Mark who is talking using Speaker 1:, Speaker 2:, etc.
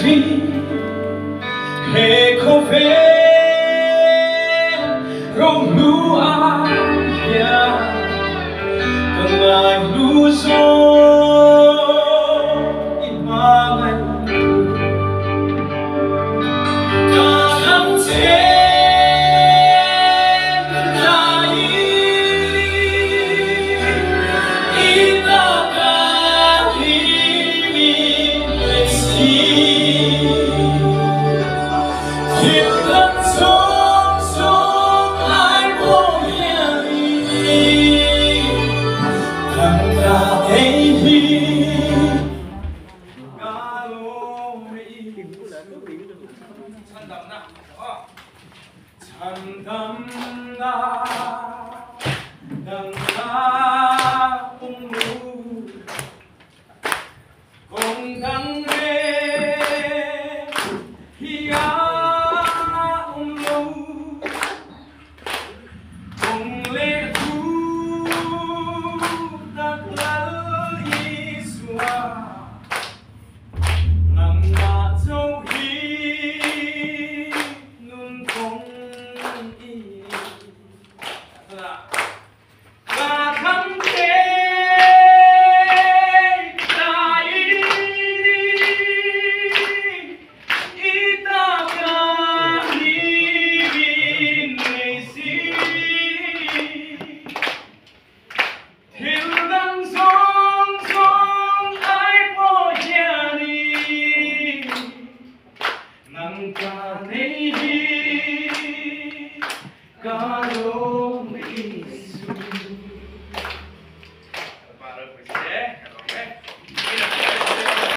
Speaker 1: Tuy hề có vẻ rong lu ya cần ai lu so imangan cả năm trên lại ita cả hi mi si thiên đất sống sống ai vô hiền thằng ta thấy hi ca lô mi 찬 담나 담나 공루 공당내 희야 옹루 공레 두 닥랄 이수아 남나 저희 và thắm thế tại ita cả hi bin ngày xí thiên đăng sông sông ai bỏ nhà đi nắng cả nay đi cả lô